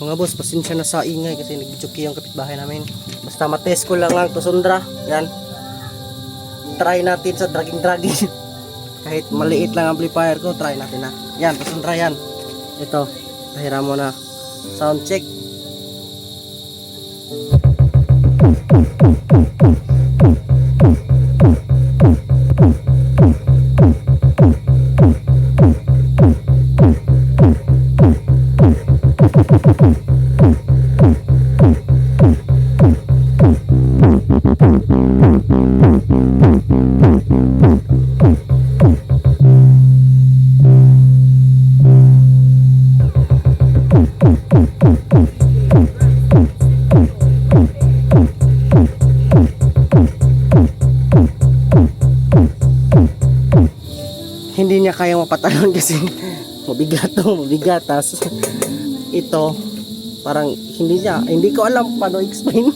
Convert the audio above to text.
Mga boss, pasensya na sa ingay kasi nagjuki yung kapitbahay namin. Basta matest ko lang ang Tusundra. Yan. Try natin sa dragging. Kahit maliit lang amplifier ko, try natin na. Yan, Tusundra yan. Ito, pahiram mo na. Sound check. Hindi niya kayang mapatalon kasi mabigat to, mabigat. Tas ito parang hindi ko alam paano explain.